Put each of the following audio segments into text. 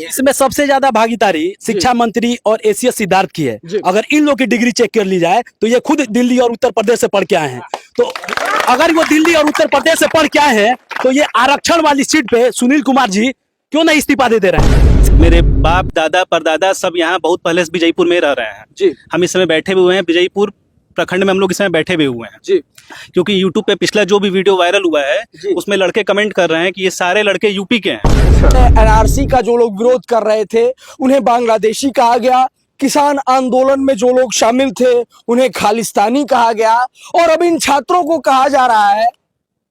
इसमें सबसे ज्यादा भागीदारी शिक्षा मंत्री और एसीएस सिद्धार्थ की है। अगर इन लोग की डिग्री चेक कर ली जाए तो ये खुद दिल्ली और उत्तर प्रदेश से पढ़ के आए हैं। तो अगर वो दिल्ली और उत्तर प्रदेश से पढ़ के आए हैं तो ये आरक्षण वाली सीट पे सुनील कुमार जी क्यों नहीं इस्तीफा दे रहे हैं? मेरे बाप दादा परदादा सब यहाँ बहुत पहले से विजयपुर में रह रहे हैं जी। हम इस समय बैठे हुए हैं विजयपुर प्रखंड में, हम लोग इस समय बैठे हुए हैं जी। क्योंकि यूट्यूब पे पिछला जो भी वीडियो वायरल हुआ है उसमें लड़के कमेंट कर रहे हैं कि ये सारे लड़के यूपी के हैं। एनआरसी का जो लोग विरोध कर रहे थे उन्हें बांग्लादेशी कहा गया, किसान आंदोलन में जो लोग शामिल थे उन्हें खालिस्तानी कहा गया, और अब इन छात्रों को कहा जा रहा है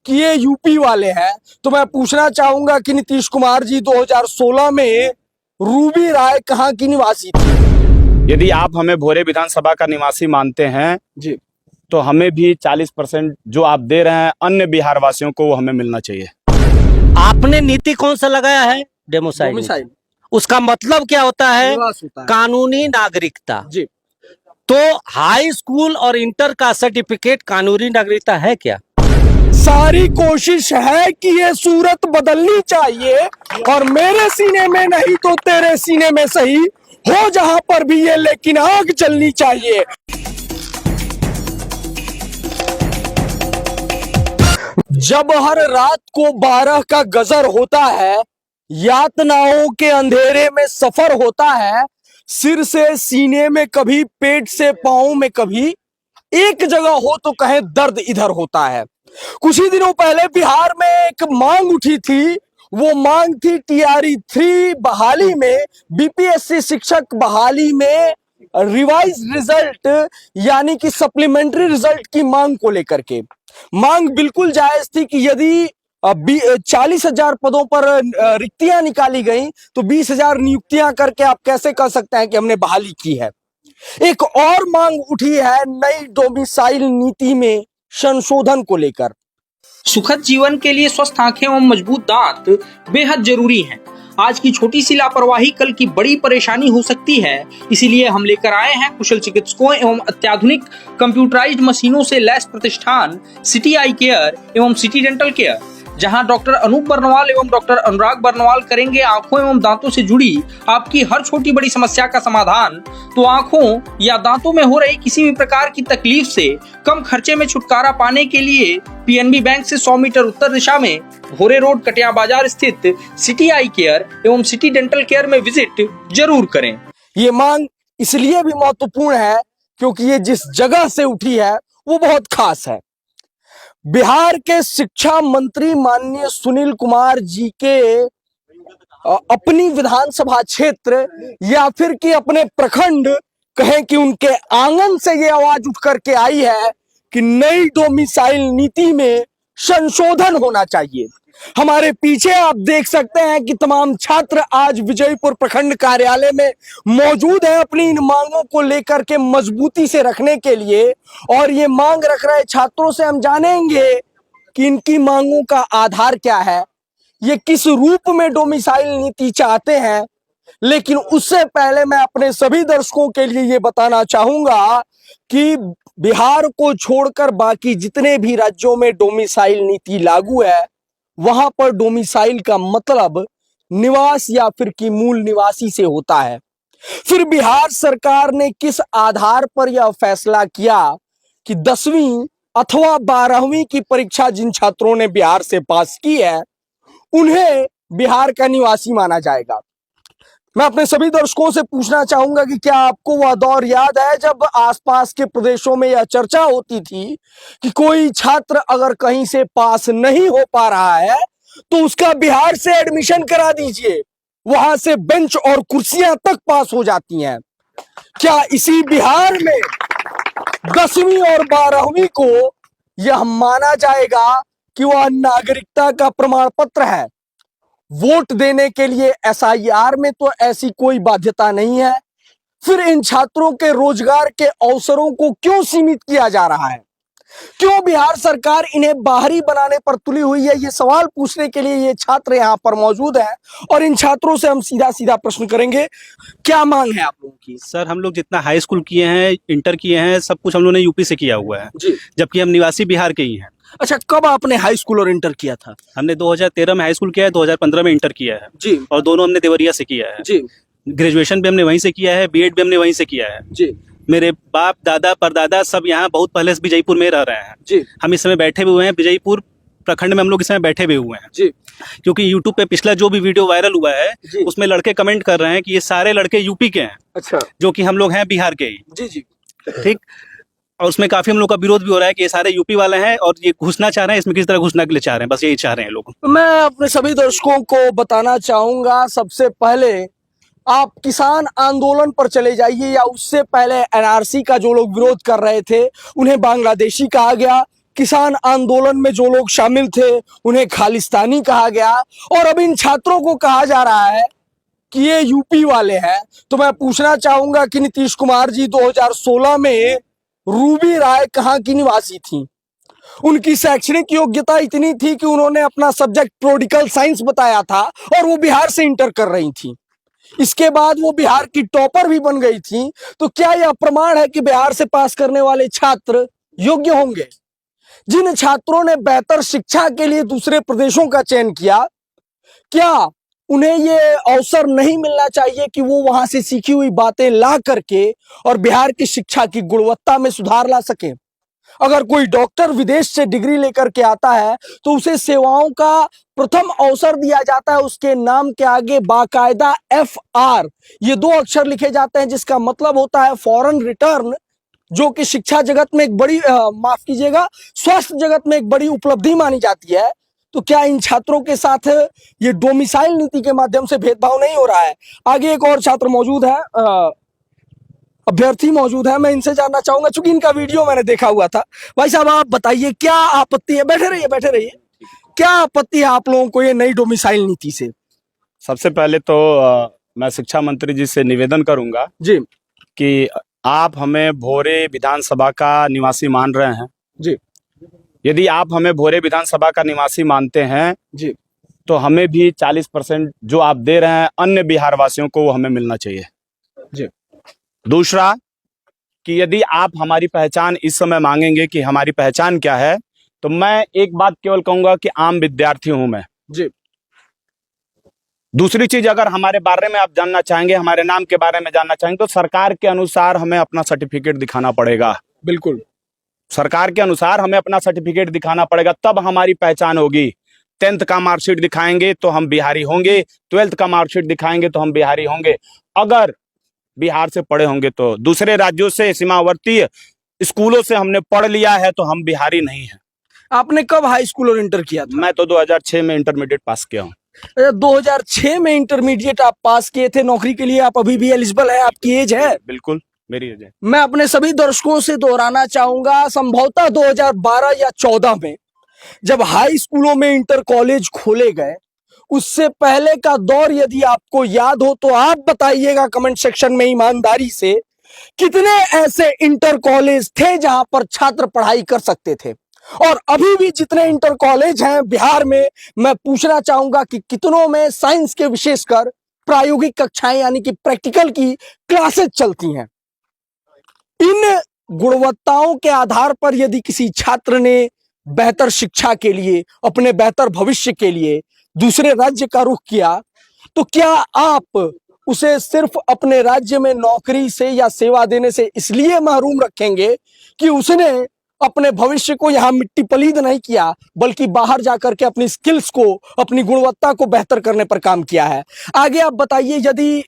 कि ये यूपी वाले हैं। तो मैं पूछना चाहूंगा कि नीतीश कुमार जी 2016 में रूबी राय कहाँ की निवासी थी? यदि आप हमें भोरे विधानसभा का निवासी मानते हैं जी, तो हमें भी 40% जो आप दे रहे हैं अन्य बिहार वासियों को वो हमें मिलना चाहिए। आपने नीति कौन सा लगाया है? डोमिसाइल। उसका मतलब क्या होता है? कानूनी नागरिकता जी। तो हाई स्कूल और इंटर का सर्टिफिकेट कानूनी नागरिकता है क्या? सारी कोशिश है कि ये सूरत बदलनी चाहिए, और मेरे सीने में नहीं तो तेरे सीने में सही हो जहां पर भी ये, लेकिन आग जलनी चाहिए। जब हर रात को 12 का गजर होता है, यातनाओं के अंधेरे में सफर होता है, सिर से सीने में कभी, पेट से पांव में कभी, एक जगह हो तो कहें दर्द इधर होता है। कुछ ही दिनों पहले बिहार में एक मांग उठी थी, वो मांग थी टीआरई 3 बहाली में, बीपीएससी शिक्षक बहाली में रिवाइज रिजल्ट यानी कि सप्लीमेंट्री रिजल्ट की मांग को लेकर के। मांग बिल्कुल जायज थी कि यदि 40,000 पदों पर रिक्तियां निकाली गई तो 20,000 नियुक्तियां करके आप कैसे कह सकते हैं कि हमने बहाली की है। एक और मांग उठी है नई डोमिसाइल नीति में संशोधन को लेकर। सुखद जीवन के लिए स्वस्थ आंखें एवं मजबूत दांत बेहद जरूरी हैं। आज की छोटी सी लापरवाही कल की बड़ी परेशानी हो सकती है। इसीलिए हम लेकर आए हैं कुशल चिकित्सकों एवं अत्याधुनिक कंप्यूटराइज्ड मशीनों से लैस प्रतिष्ठान सिटी आई केयर एवं सिटी डेंटल केयर, जहां डॉक्टर अनूप बर्नवाल एवं डॉक्टर अनुराग बर्नवाल करेंगे आंखों एवं दांतों से जुड़ी आपकी हर छोटी बड़ी समस्या का समाधान। तो आंखों या दांतों में हो रही किसी भी प्रकार की तकलीफ से कम खर्चे में छुटकारा पाने के लिए पीएनबी बैंक से 100 मीटर उत्तर दिशा में भोरे रोड कटिया बाजार स्थित सिटी आई केयर एवं सिटी डेंटल केयर में विजिट जरूर करें। ये मांग इसलिए भी महत्वपूर्ण है क्योंकि ये जिस जगह से उठी है वो बहुत खास है। बिहार के शिक्षा मंत्री माननीय सुनील कुमार जी के अपनी विधानसभा क्षेत्र या फिर कि अपने प्रखंड कहें कि उनके आंगन से ये आवाज उठ करके आई है कि नई डोमिसाइल नीति में संशोधन होना चाहिए। हमारे पीछे आप देख सकते हैं कि तमाम छात्र आज विजयपुर प्रखंड कार्यालय में मौजूद हैं अपनी इन मांगों को लेकर के मजबूती से रखने के लिए, और ये मांग रख रहे छात्रों से हम जानेंगे कि इनकी मांगों का आधार क्या है, ये किस रूप में डोमिसाइल नीति चाहते हैं। लेकिन उससे पहले मैं अपने सभी दर्शकों के लिए ये बताना चाहूंगा कि बिहार को छोड़कर बाकी जितने भी राज्यों में डोमिसाइल नीति लागू है वहां पर डोमिसाइल का मतलब निवास या फिर कि मूल निवासी से होता है। फिर बिहार सरकार ने किस आधार पर यह फैसला किया कि 10वीं अथवा 12वीं की परीक्षा जिन छात्रों ने बिहार से पास की है उन्हें बिहार का निवासी माना जाएगा। मैं अपने सभी दर्शकों से पूछना चाहूंगा कि क्या आपको वह दौर याद है जब आसपास के प्रदेशों में यह चर्चा होती थी कि कोई छात्र अगर कहीं से पास नहीं हो पा रहा है तो उसका बिहार से एडमिशन करा दीजिए, वहां से बेंच और कुर्सियां तक पास हो जाती हैं। क्या इसी बिहार में 10वीं और 12वीं को यह माना जाएगा कि वह नागरिकता का प्रमाण पत्र है? वोट देने के लिए एसआईआर में तो ऐसी कोई बाध्यता नहीं है। फिर इन छात्रों के रोजगार के अवसरों को क्यों सीमित किया जा रहा है? क्यों बिहार सरकार इन्हें बाहरी बनाने पर तुली हुई है? ये सवाल पूछने के लिए ये छात्र यहाँ पर मौजूद हैं और इन छात्रों से हम सीधा सीधा प्रश्न करेंगे। क्या मांग है आप लोगों की? सर हम लोग जितना हाई स्कूल किए हैं, इंटर किए हैं, सब कुछ हम लोगों ने यूपी से किया हुआ है, जबकि हम निवासी बिहार के ही हैं। अच्छा, कब आपने हाई स्कूल और इंटर किया था? हमने 2013 में हाई स्कूल किया है, 2015 में इंटर किया है जी और दोनों हमने देवरिया से किया है। जी ग्रेजुएशन भी हमने वहीं से किया है, बीएड भी हमने वहीं से किया है। जी मेरे बाप दादा परदादा सब यहाँ बहुत पहले से विजयपुर में रह रहे हैं। जी हम इस समय बैठे हुए हैं विजयपुर प्रखंड में, हम लोग इस समय बैठे हुए हैं जी क्योंकि यूट्यूब पे पिछला जो भी वीडियो वायरल हुआ है जी। उसमें लड़के कमेंट कर रहे हैं कि ये सारे लड़के यूपी के हैं, अच्छा जो कि हम लोग हैं बिहार के ही। जी जी ठीक। और उसमें काफी हम लोग का विरोध भी हो रहा है कि ये सारे यूपी वाले हैं और ये घुसना चाह रहे हैं, इसमें किस तरह घुसना के लिए चाह रहे हैं, बस यही चाह रहे हैं लोग। मैं अपने सभी दर्शकों को बताना चाहूंगा, सबसे पहले आप किसान आंदोलन पर चले जाइए, या उससे पहले एनआरसी का जो लोग विरोध कर रहे थे उन्हें बांग्लादेशी कहा गया, किसान आंदोलन में जो लोग शामिल थे उन्हें खालिस्तानी कहा गया, और अब इन छात्रों को कहा जा रहा है कि ये यूपी वाले हैं। तो मैं पूछना चाहूंगा कि नीतीश कुमार जी 2016 में रूबी राय कहाँ की निवासी थी? उनकी शैक्षणिक योग्यता इतनी थी कि उन्होंने अपना सब्जेक्ट पॉलिटिकल साइंस बताया था और वो बिहार से इंटर कर रही थी। इसके बाद वो बिहार की टॉपर भी बन गई थी। तो क्या यह प्रमाण है कि बिहार से पास करने वाले छात्र योग्य होंगे? जिन छात्रों ने बेहतर शिक्षा के लिए दूसरे प्रदेशों का चयन किया, क्या उन्हें ये अवसर नहीं मिलना चाहिए कि वो वहां से सीखी हुई बातें ला करके और बिहार की शिक्षा की गुणवत्ता में सुधार ला सके? अगर कोई डॉक्टर विदेश से डिग्री लेकर के आता है तो उसे सेवाओं का प्रथम अवसर दिया जाता है, उसके नाम के आगे बाकायदा FR ये 2 अक्षर लिखे जाते हैं, जिसका मतलब होता है फॉरेन रिटर्न, जो कि शिक्षा जगत में एक बड़ी माफ कीजिएगा, स्वास्थ्य जगत में एक बड़ी उपलब्धि मानी जाती है। तो क्या इन छात्रों के साथ ये डोमिसाइल नीति के माध्यम से भेदभाव नहीं हो रहा है? आगे एक और छात्र मौजूद है, अभ्यर्थी मौजूद है, मैं इनसे जानना चाहूंगा, चूंकि इनका वीडियो मैंने देखा हुआ था। भाई साहब, आप बताइए क्या आपत्ति है? बैठे रहिए, क्या आपत्ति है आप लोगों को ये नई डोमिसाइल नीति से? सबसे पहले तो मैं शिक्षा मंत्री जी से निवेदन करूंगा जी कि आप हमें भोरे विधानसभा का निवासी मान रहे हैं जी यदि आप हमें भोरे विधानसभा का निवासी मानते हैं जी तो हमें भी 40% जो आप दे रहे हैं अन्य बिहार वासियों को वो हमें मिलना चाहिए जी। दूसरा कि यदि आप हमारी पहचान इस समय मांगेंगे कि हमारी पहचान क्या है, तो मैं एक बात केवल कहूंगा कि आम विद्यार्थी हूं मैं जी। दूसरी चीज, अगर हमारे बारे में आप जानना चाहेंगे, हमारे नाम के बारे में जानना चाहेंगे, तो सरकार के अनुसार हमें अपना सर्टिफिकेट दिखाना पड़ेगा। बिल्कुल, सरकार के अनुसार हमें अपना सर्टिफिकेट दिखाना पड़ेगा, तब हमारी पहचान होगी। 10th का मार्कशीट दिखाएंगे तो हम बिहारी होंगे, 12th का मार्कशीट दिखाएंगे तो हम बिहारी होंगे। अगर बिहार से पढ़े होंगे तो दूसरे राज्यों से, सीमावर्ती स्कूलों से हमने पढ़ लिया है तो हम बिहारी नहीं हैं। आपने कब हाई स्कूल और इंटर किया था? मैं तो 2006 में इंटरमीडिएट पास किया हूँ। 2006 में इंटरमीडिएट आप पास किए थे, नौकरी के लिए आप अभी भी एलिजिबल है? आपकी एज है? बिल्कुल मेरी एज है। मैं अपने सभी दर्शकों से दोहराना चाहूंगा, संभवतः 2012 या 14 में जब हाई स्कूलों में इंटर कॉलेज खोले गए, उससे पहले का दौर यदि आपको याद हो तो आप बताइएगा कमेंट सेक्शन में ईमानदारी से, कितने ऐसे इंटर कॉलेज थे जहां पर छात्र पढ़ाई कर सकते थे? और अभी भी जितने इंटर कॉलेज हैं बिहार में, मैं पूछना चाहूंगा कि कितनों में साइंस के विशेषकर प्रायोगिक कक्षाएं यानी कि प्रैक्टिकल की क्लासेस चलती हैं? इन गुणवत्ताओं के आधार पर यदि किसी छात्र ने बेहतर शिक्षा के लिए, अपने बेहतर भविष्य के लिए दूसरे राज्य का रुख किया, तो क्या आप उसे सिर्फ अपने राज्य में नौकरी से या सेवा देने से इसलिए महरूम रखेंगे कि उसने अपने भविष्य को यहाँ मिट्टी पलीद नहीं किया, बल्कि बाहर जाकर के अपनी स्किल्स को, अपनी गुणवत्ता को बेहतर करने पर काम किया है? आगे आप बताइए, यदि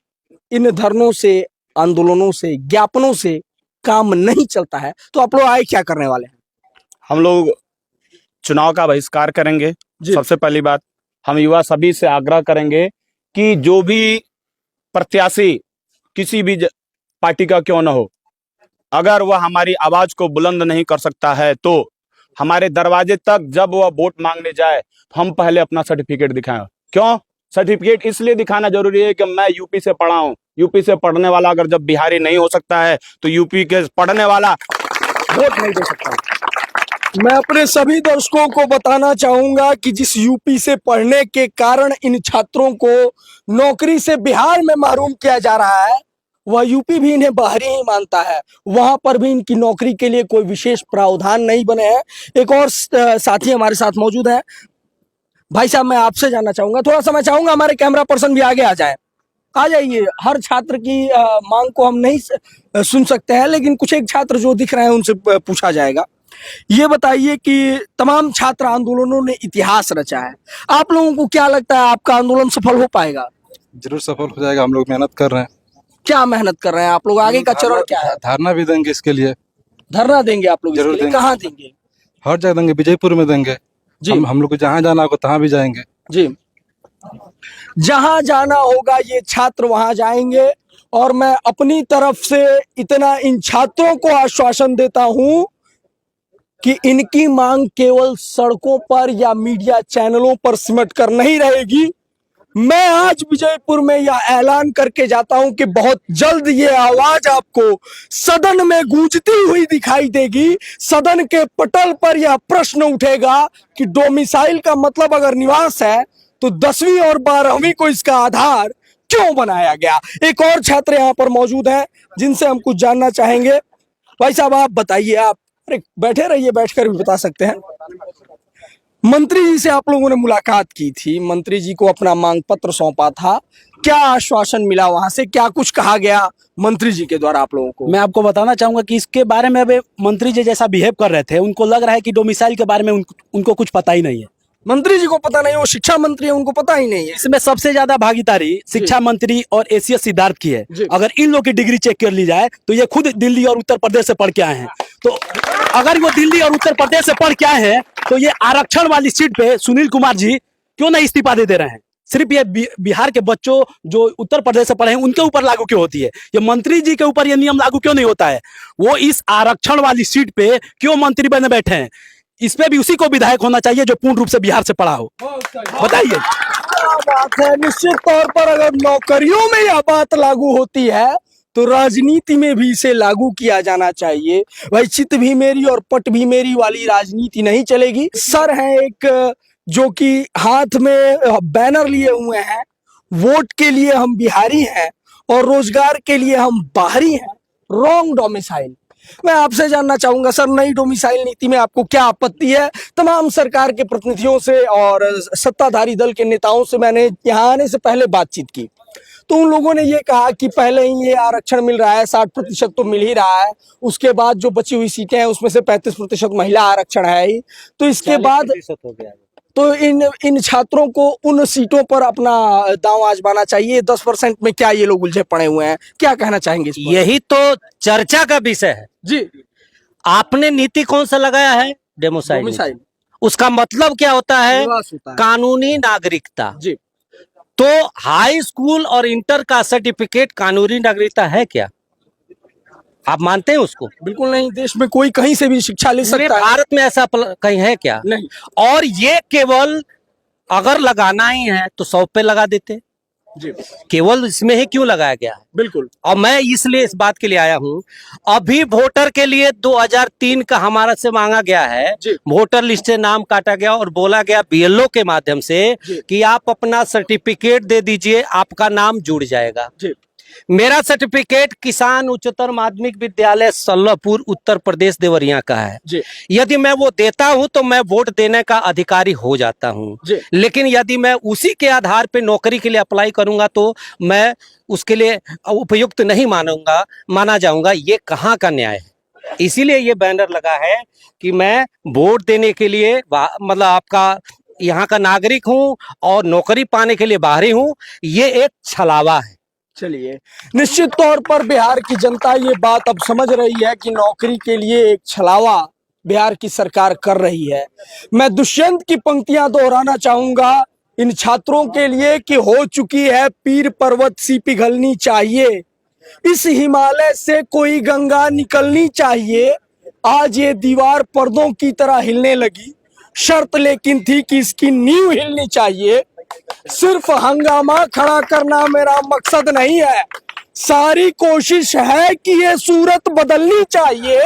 इन धरनों से, आंदोलनों से, ज्ञापनों से काम नहीं चलता है तो आप लोग आए क्या करने वाले हैं? हम लोग चुनाव का बहिष्कार करेंगे। सबसे पहली बात, हम युवा सभी से आग्रह करेंगे कि जो भी प्रत्याशी किसी भी पार्टी का क्यों न हो, अगर वह हमारी आवाज को बुलंद नहीं कर सकता है तो हमारे दरवाजे तक जब वह वोट मांगने जाए हम पहले अपना सर्टिफिकेट दिखाएं। क्यों सर्टिफिकेट? इसलिए दिखाना जरूरी है कि मैं यूपी से पढ़ा हूं। यूपी से पढ़ने वाला अगर जब बिहारी नहीं हो सकता है तो यूपी के पढ़ने वाला वोट नहीं दे सकता। मैं अपने सभी दर्शकों को बताना चाहूंगा कि जिस यूपी से पढ़ने के कारण इन छात्रों को नौकरी से बिहार में महरूम किया जा रहा है, वह यूपी भी इन्हें बाहरी ही मानता है, वहां पर भी इनकी नौकरी के लिए कोई विशेष प्रावधान नहीं बने हैं। एक और साथी हमारे साथ मौजूद है। भाई साहब, मैं आपसे जानना चाहूंगा, थोड़ा सा मैं चाहूंगा हमारे कैमरा पर्सन भी आगे आ जाए। आ जाइए। हर छात्र की मांग को हम नहीं सुन सकते हैं, लेकिन कुछ एक छात्र जो दिख रहे हैं उनसे पूछा जाएगा। ये बताइए कि तमाम छात्र आंदोलनों ने इतिहास रचा है, आप लोगों को क्या लगता है आपका आंदोलन सफल हो पाएगा? जरूर सफल हो जाएगा, हम लोग मेहनत कर रहे हैं। क्या मेहनत कर रहे हैं आप लोग? आगे का चरण क्या है? धरना भी देंगे इसके लिए। धरना देंगे आप लोग? जरूर इसके लिए देंगे। कहाँ देंगे? हर जगह देंगे, विजयपुर में देंगे जी। हम लोग को जहाँ जाना होगा तहाँ भी जाएंगे जी। जहां जाना होगा ये छात्र वहां जाएंगे। और मैं अपनी तरफ से इतना इन छात्रों को आश्वासन देता हूं कि इनकी मांग केवल सड़कों पर या मीडिया चैनलों पर सिमट कर नहीं रहेगी। मैं आज विजयपुर में यह ऐलान करके जाता हूं कि बहुत जल्द ये आवाज आपको सदन में गूंजती हुई दिखाई देगी। सदन के पटल पर यह प्रश्न उठेगा कि डोमिसाइल का मतलब अगर निवास है तो 10वीं और 12वीं को इसका आधार क्यों बनाया गया? एक और छात्र यहाँ पर मौजूद हैं जिनसे हम कुछ जानना चाहेंगे। भाई साहब, आप बताइए। आप अरे बैठे रहिए, बैठकर भी बता सकते हैं। मंत्री जी से आप लोगों ने मुलाकात की थी, मंत्री जी को अपना मांग पत्र सौंपा था, क्या आश्वासन मिला वहां से? क्या कुछ कहा गया मंत्री जी के द्वारा आप लोगों को? मैं आपको बताना चाहूंगा कि इसके बारे में अभी मंत्री जी जैसा बिहेव कर रहे थे, उनको लग रहा है कि डोमिसाइल के बारे में उनको कुछ पता ही नहीं है। मंत्री जी को पता नहीं? वो शिक्षा मंत्री है, उनको पता ही नहीं है। इसमें सबसे ज्यादा भागीदारी शिक्षा मंत्री और एसीएस सिद्धार्थ की है। जी। अगर इन लोग की डिग्री चेक कर ली जाए तो ये खुद दिल्ली और उत्तर प्रदेश से पढ़ के आए हैं। तो अगर वो दिल्ली और उत्तर प्रदेश से पढ़ के आए हैं तो ये आरक्षण वाली सीट पे सुनील कुमार जी क्यों नहीं इस्तीफा दे रहे हैं? सिर्फ ये बिहार के बच्चों जो उत्तर प्रदेश से पढ़े हैं उनके ऊपर लागू क्यों होती है? ये मंत्री जी के ऊपर ये नियम लागू क्यों नहीं होता है? वो इस आरक्षण वाली सीट पे क्यों मंत्री बने बैठे हैं? इस पे भी उसी को विधायक होना चाहिए जो पूर्ण रूप से बिहार से पढ़ा हो। बताइए। क्या बात है। निश्चित तौर पर अगर नौकरियों में यह बात लागू होती है तो राजनीति में भी इसे लागू किया जाना चाहिए। भाई, चित भी मेरी और पट भी मेरी वाली राजनीति नहीं चलेगी। सर है एक जो कि हाथ में बैनर लिए हुए हैं, वोट के लिए हम बिहारी हैं और रोजगार के लिए हम बाहरी हैं। Wrong domicile. मैं आपसे जानना चाहूंगा सर, नई डोमिसाइल नीति में आपको क्या आपत्ति है? तमाम सरकार के प्रतिनिधियों से और सत्ताधारी दल के नेताओं से मैंने यहाँ आने से पहले बातचीत की, तो उन लोगों ने ये कहा कि पहले ही ये आरक्षण मिल रहा है, 60% तो मिल ही रहा है, उसके बाद जो बची हुई सीटें हैं उसमें से 35% महिला आरक्षण है ही, तो इसके बाद हो गया। तो इन छात्रों को उन सीटों पर अपना दांव आजमाना चाहिए। 10% में क्या ये लोग उलझे पड़े हुए हैं? क्या कहना चाहेंगे इस पर? यही तो चर्चा का विषय है जी। आपने नीति कौन सा लगाया है? डोमिसाइल। डोमिसाइल उसका मतलब क्या होता है? निवास होता है। कानूनी नागरिकता। जी। तो हाई स्कूल और इंटर का सर्टिफिकेट कानूनी नागरिकता है क्या? आप मानते हैं उसको? बिल्कुल नहीं। देश में कोई कहीं से भी शिक्षा ले सकता है। भारत में ऐसा कहीं है क्या? नहीं। और ये केवल अगर लगाना ही है तो 100 पे लगा देते। जी। केवल इसमें ही क्यों लगाया गया है? बिल्कुल। और मैं इसलिए इस बात के लिए आया हूं, अभी वोटर के लिए 2003 का हमारा से मांगा गया है, वोटर लिस्ट से नाम काटा गया और बोला गया बीएलओ के माध्यम से कि आप अपना सर्टिफिकेट दे दीजिए, आपका नाम जुड़ जाएगा। मेरा सर्टिफिकेट किसान उच्चतर माध्यमिक विद्यालय सल्लापुर उत्तर प्रदेश देवरिया का है। यदि मैं वो देता हूं तो मैं वोट देने का अधिकारी हो जाता हूं। लेकिन यदि मैं उसी के आधार पे नौकरी के लिए अप्लाई करूंगा तो मैं उसके लिए उपयुक्त नहीं माना जाऊंगा। ये कहाँ का न्याय है? इसीलिए ये बैनर लगा है कि मैं वोट देने के लिए मतलब आपका यहाँ का नागरिक हूं और नौकरी पाने के लिए बाहरी हूं। ये एक छलावा है। चलिए, निश्चित तौर पर बिहार की जनता ये बात अब समझ रही है कि नौकरी के लिए एक छलावा बिहार की सरकार कर रही है। मैं दुष्यंत की पंक्तियां दोहराना चाहूंगा इन छात्रों के लिए कि हो चुकी है पीर पर्वत सी पिघलनी चाहिए, इस हिमालय से कोई गंगा निकलनी चाहिए। आज ये दीवार पर्दों की तरह हिलने लगी, शर्त लेकिन थी कि इसकी नींव हिलनी चाहिए। सिर्फ हंगामा खड़ा करना मेरा मकसद नहीं है, सारी कोशिश है कि ये सूरत बदलनी चाहिए।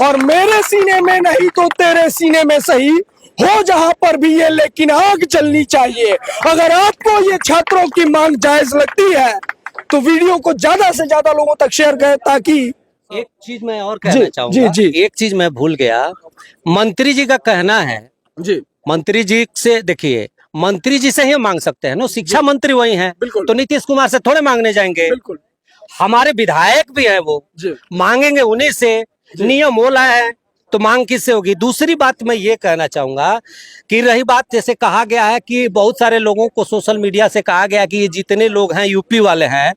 और मेरे सीने में नहीं तो तेरे सीने में सही हो जहां पर भी ये, लेकिन आग जलनी चाहिए। अगर आपको ये छात्रों की मांग जायज लगती है तो वीडियो को ज्यादा से ज्यादा लोगों तक शेयर करें ताकि एक चीज मैं और कहना चाहूंगा। जी। एक चीज मैं भूल गया। मंत्री जी का कहना है, जी मंत्री जी से देखिए, मंत्री जी से ही मांग सकते हैं ना, शिक्षा मंत्री वही हैं, बिल्कुल। तो नीतीश कुमार से थोड़े मांगने जाएंगे। बिल्कुल। हमारे विधायक भी हैं, वो जी मांगेंगे उन्हीं से। नियम बोला है तो मांग किससे होगी। दूसरी बात मैं ये कहना चाहूंगा कि रही बात, जैसे कहा गया है कि बहुत सारे लोगों को सोशल मीडिया से कहा गया कि ये जितने लोग हैं यूपी वाले हैं,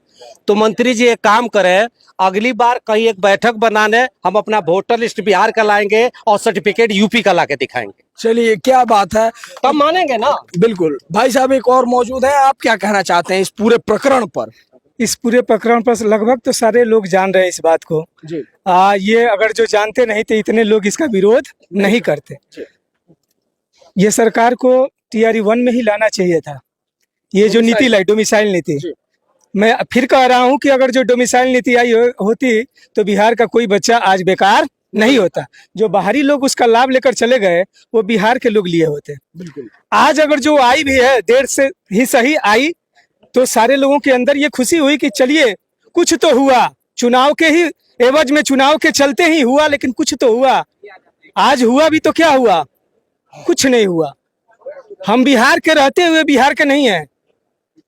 तो मंत्री जी एक काम करें, अगली बार कहीं एक बैठक बनाने, हम अपना वोटर लिस्ट बिहार का लाएंगे और सर्टिफिकेट यूपी का ला के दिखाएंगे, चलिए क्या बात है, तब मानेंगे ना। बिल्कुल। भाई साहब एक और मौजूद है, आप क्या कहना चाहते हैं इस पूरे प्रकरण पर? इस पूरे प्रकरण पर लगभग तो सारे लोग जान रहे हैं इस बात को। जी ये अगर जो जानते नहीं तो इतने लोग इसका विरोध नहीं करते। ये सरकार को टीआरई 1 में ही लाना चाहिए था। ये जो नीति लाई, डोमिसाइल नीति, मैं फिर कह रहा हूं कि अगर जो डोमिसाइल नीति आई होती तो बिहार का कोई बच्चा आज बेकार नहीं होता। जो बाहरी लोग उसका लाभ लेकर चले गए वो बिहार के लोग लिए होते। बिल्कुल। आज अगर जो आई भी है, देर से ही सही आई, तो सारे लोगों के अंदर ये खुशी हुई कि चलिए कुछ तो हुआ, चुनाव के ही एवज में, चुनाव के चलते ही हुआ, लेकिन कुछ तो हुआ। आज हुआ भी तो क्या हुआ? कुछ नहीं हुआ। हम बिहार के रहते हुए बिहार के नहीं हैं।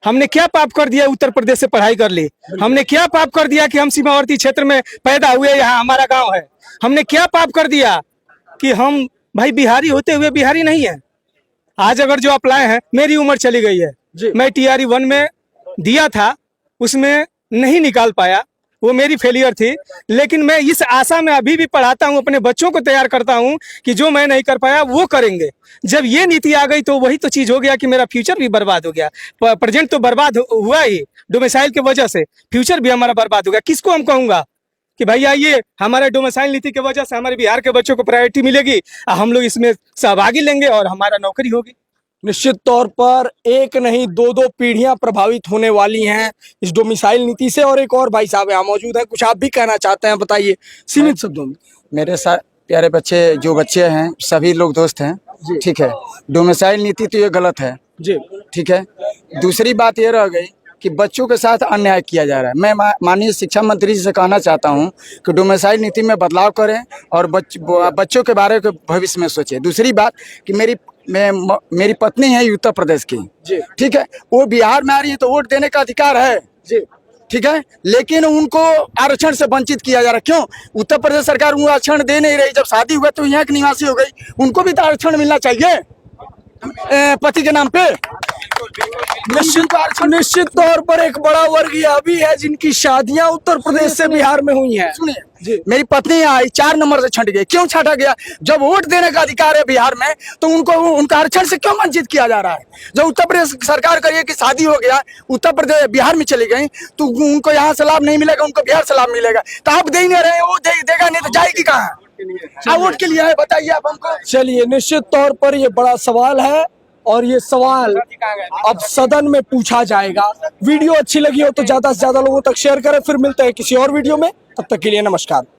हमने क्या पाप कर दिया? उत्तर प्रदेश से पढ़ाई कर ली। हमने क्या पाप कर दिया कि हम सीमावर्ती क्षेत्र में पैदा हुए, यहाँ हमारा गांव है? हमने क्या पाप कर दिया कि हम भाई बिहारी होते हुए बिहारी नहीं है? आज अगर जो अप्लाई है, मेरी उम्र चली गई है, मैं टीआरई 1 में दिया था, उसमें नहीं निकाल पाया, वो मेरी फेलियर थी। लेकिन मैं इस आशा में अभी भी पढ़ाता हूँ, अपने बच्चों को तैयार करता हूँ कि जो मैं नहीं कर पाया वो करेंगे। जब ये नीति आ गई तो वही तो चीज हो गया कि मेरा फ्यूचर भी बर्बाद हो गया। प्रेजेंट तो बर्बाद हुआ ही, डोमिसाइल की वजह से फ्यूचर भी हमारा बर्बाद हो गया। किसको हम कहूंगा कि भाई आइए, हमारे डोमिसाइल नीति की वजह से हमारे बिहार के बच्चों को प्रायोरिटी मिलेगी, हम लोग इसमें सहभागी लेंगे और हमारा नौकरी होगी। निश्चित तौर पर एक नहीं दो पीढ़ियां प्रभावित होने वाली हैं इस डोमिसाइल नीति से। और एक और भाई साहब यहाँ मौजूद है, कुछ आप भी कहना चाहते हैं, बताइए सीमित शब्दों में। मेरे साथ प्यारे बच्चे, जो बच्चे हैं सभी लोग दोस्त हैं, ठीक है। डोमिसाइल नीति तो ये गलत है जी, ठीक है। दूसरी बात ये रह गई कि बच्चों के साथ अन्याय किया जा रहा है। मैं माननीय शिक्षा मंत्री जी से कहना चाहता हूं कि डोमिसाइल नीति में बदलाव करें और बच्चों के बारे में भविष्य में सोचें। दूसरी बात कि मेरी पत्नी है उत्तर प्रदेश की, ठीक है, वो बिहार में आ रही है तो वोट देने का अधिकार है, ठीक है, लेकिन उनको आरक्षण से वंचित किया जा रहा है। क्यों? उत्तर प्रदेश सरकार उनको आरक्षण दे नहीं रही। जब शादी हुआ तो यहाँ की निवासी हो गई, उनको भी तो आरक्षण मिलना चाहिए पति के नाम पे। निश्चित तौर पर एक बड़ा वर्ग यह भी है जिनकी शादियां उत्तर प्रदेश से बिहार में हुई हैं। सुनिए, मेरी पत्नी आई 4 नंबर से छंट गई। क्यों छाटा गया? जब वोट देने का अधिकार है बिहार में तो उनका आरक्षण से क्यों वंचित किया जा रहा है? जब उत्तर प्रदेश सरकार करिए कि शादी हो गया, उत्तर प्रदेश बिहार में चली गई तो उनको यहाँ से लाभ नहीं मिलेगा, उनको बिहार से लाभ मिलेगा। तो आप दे नहीं रहे, वो देगा नहीं तो जाएगी कहाँ? वोट के लिए है, बताइए आप हमको। चलिए, निश्चित तौर पर ये बड़ा सवाल है और ये सवाल अब सदन में पूछा जाएगा। वीडियो अच्छी लगी हो तो ज्यादा से ज्यादा लोगों तक शेयर करें। फिर मिलते हैं किसी और वीडियो में, तब तक के लिए नमस्कार।